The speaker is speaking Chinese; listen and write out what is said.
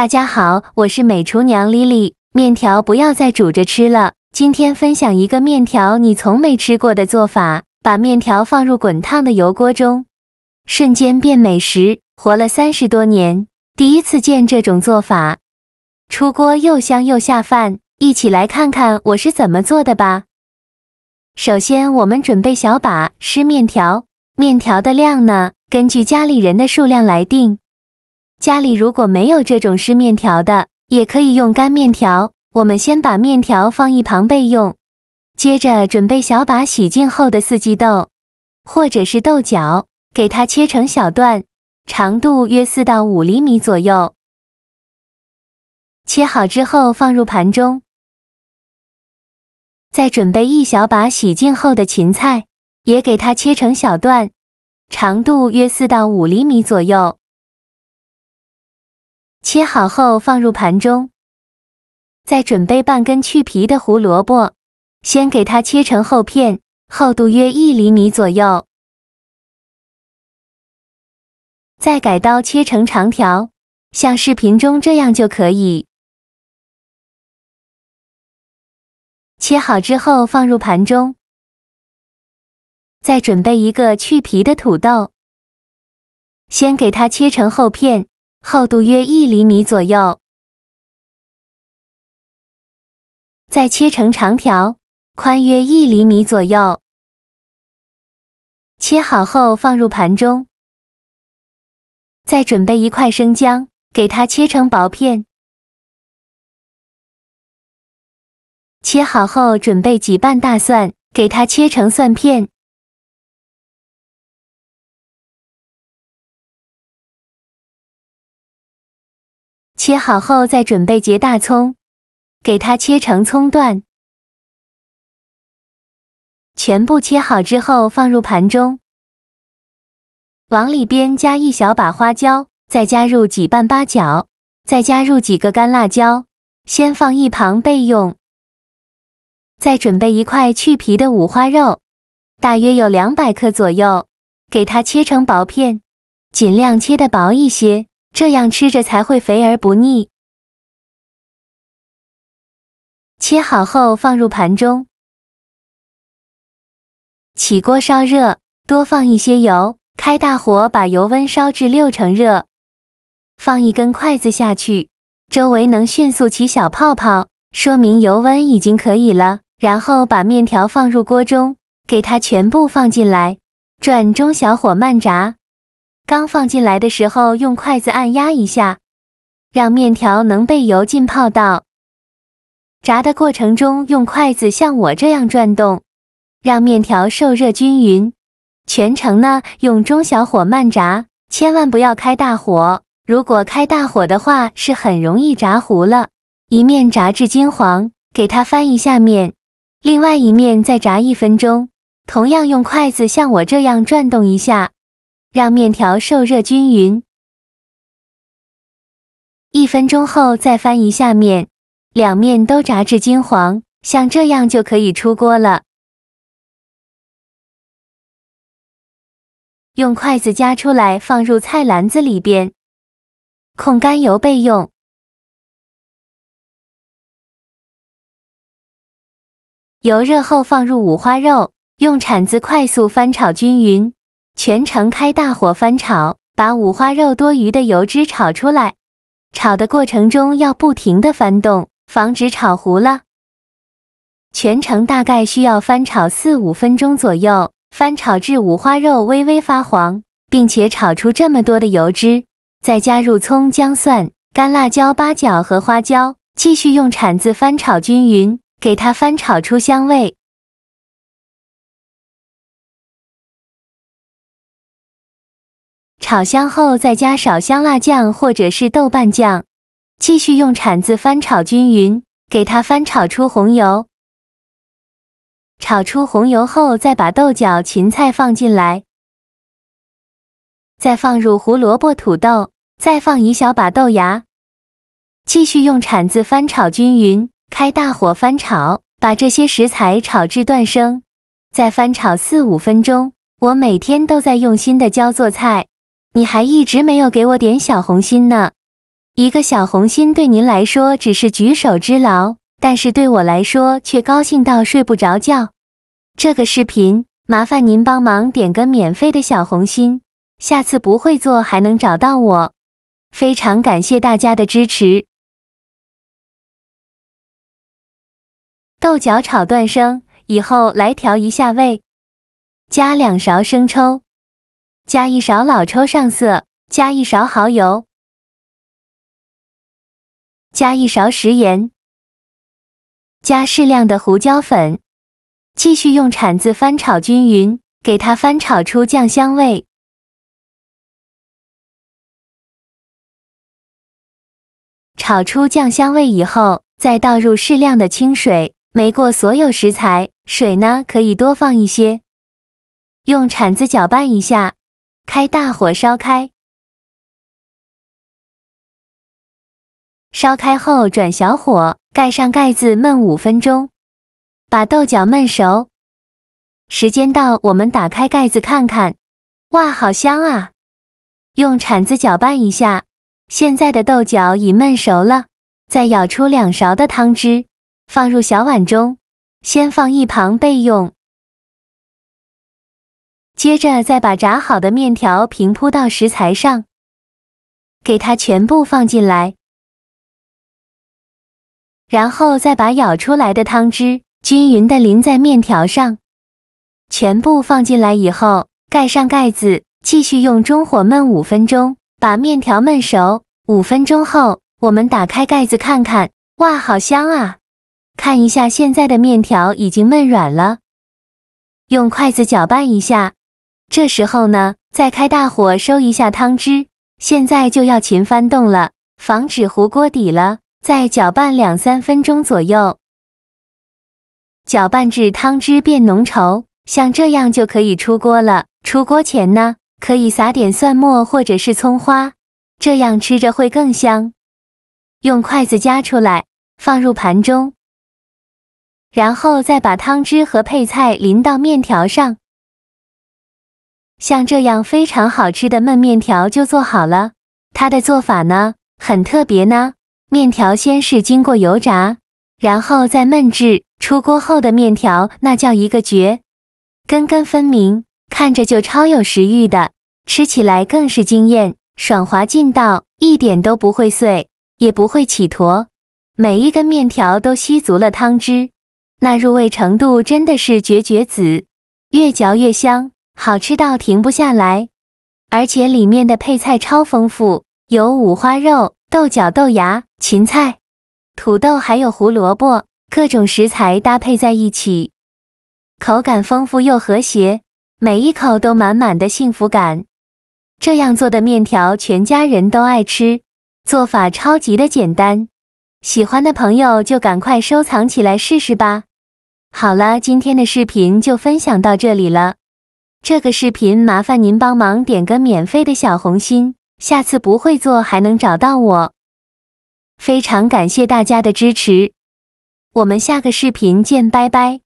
大家好，我是美厨娘 Lily。面条不要再煮着吃了，今天分享一个面条你从没吃过的做法。把面条放入滚烫的油锅中，瞬间变美食。活了30多年，第一次见这种做法，出锅又香又下饭。一起来看看我是怎么做的吧。首先我们准备小把湿面条，面条的量呢，根据家里人的数量来定。家里如果没有这种湿面条的，也可以用干面条。我们先把面条放一旁备用，接着准备小把洗净后的四季豆，或者是豆角，给它切成小段，长度约4到5厘米左右。切好之后放入盘中，再准备一小把洗净后的芹菜，也给它切成小段，长度约4到5厘米左右。切好后放入盘中，再准备半根去皮的胡萝卜，先给它切成厚片，厚度约1厘米左右。再改刀切成长条，像视频中这样就可以。切好之后放入盘中，再准备一个去皮的土豆，先给它切成厚片，厚度约1厘米左右。再切成长条，宽约1厘米左右。切好后放入盘中，再准备一块生姜，给它切成薄片。切好后准备几瓣大蒜，给它切成蒜片。切好后再准备节大葱，给它切成葱段。全部切好之后放入盘中，往里边加一小把花椒，再加入几瓣八角，再加入几个干辣椒，先放一旁备用。再准备一块去皮的五花肉，大约有200克左右，给它切成薄片，尽量切得薄一些，这样吃着才会肥而不腻。切好后放入盘中，起锅烧热，多放一些油，开大火把油温烧至6成热，放一根筷子下去，周围能迅速起小泡泡，说明油温已经可以了。然后把面条放入锅中，给它全部放进来，转中小火慢炸。刚放进来的时候用筷子按压一下，让面条能被油浸泡到。炸的过程中用筷子像我这样转动，让面条受热均匀。全程呢用中小火慢炸，千万不要开大火，如果开大火的话是很容易炸糊了。一面炸至金黄，给它翻一下面，另外一面再炸1分钟，同样用筷子像我这样转动一下，让面条受热均匀。1分钟后再翻一下面，两面都炸至金黄，像这样就可以出锅了。用筷子夹出来放入菜篮子里边，控干油备用。油热后放入五花肉，用铲子快速翻炒均匀，全程开大火翻炒，把五花肉多余的油脂炒出来。炒的过程中要不停地翻动，防止炒糊了。全程大概需要翻炒4-5分钟左右，翻炒至五花肉微微发黄，并且炒出这么多的油脂，再加入葱、姜、蒜、干辣椒、八角和花椒，继续用铲子翻炒均匀，给它翻炒出香味。炒香后再加少香辣酱或者是豆瓣酱，继续用铲子翻炒均匀，给它翻炒出红油。炒出红油后再把豆角、芹菜放进来，再放入胡萝卜、土豆，再放一小把豆芽，继续用铲子翻炒均匀，开大火翻炒，把这些食材炒至断生，再翻炒4-5分钟。我每天都在用心的教做菜，你还一直没有给我点小红心呢。一个小红心对您来说只是举手之劳，但是对我来说却高兴到睡不着觉。这个视频麻烦您帮忙点个免费的小红心，下次不会做还能找到我。非常感谢大家的支持。豆角炒断生，以后来调一下味。加2勺生抽，加1勺老抽上色，加1勺蚝油，加1勺食盐，加适量的胡椒粉，继续用铲子翻炒均匀，给它翻炒出酱香味。炒出酱香味以后，再倒入适量的清水，没过所有食材，水呢可以多放一些。用铲子搅拌一下，开大火烧开。烧开后转小火，盖上盖子焖5分钟，把豆角焖熟。时间到，我们打开盖子看看，哇，好香啊！用铲子搅拌一下，现在的豆角已焖熟了。再舀出2勺的汤汁，放入小碗中，先放一旁备用。接着再把炸好的面条平铺到食材上，给它全部放进来，然后再把舀出来的汤汁均匀地淋在面条上。全部放进来以后，盖上盖子，继续用中火焖5分钟，把面条焖熟。5分钟后，我们打开盖子看看，哇，好香啊！看一下现在的面条已经焖软了，用筷子搅拌一下。这时候呢，再开大火收一下汤汁，现在就要勤翻动了，防止糊锅底了。再搅拌2-3分钟左右，搅拌至汤汁变浓稠，像这样就可以出锅了。出锅前呢，可以撒点蒜末或者是葱花，这样吃着会更香。用筷子夹出来，放入盘中，然后再把汤汁和配菜淋到面条上。像这样非常好吃的焖面条就做好了。它的做法呢，很特别呢。面条先是经过油炸，然后再焖制，出锅后的面条那叫一个绝，根根分明，看着就超有食欲的，吃起来更是惊艳，爽滑劲道，一点都不会碎，也不会起坨，每一根面条都吸足了汤汁，那入味程度真的是绝绝子，越嚼越香，好吃到停不下来。而且里面的配菜超丰富，有五花肉、豆角、豆芽、芹菜、土豆还有胡萝卜，各种食材搭配在一起，口感丰富又和谐，每一口都满满的幸福感。这样做的面条全家人都爱吃，做法超级的简单，喜欢的朋友就赶快收藏起来试试吧。好了，今天的视频就分享到这里了。这个视频麻烦您帮忙点个免费的小红心，下次不会做还能找到我。非常感谢大家的支持，我们下个视频见，拜拜。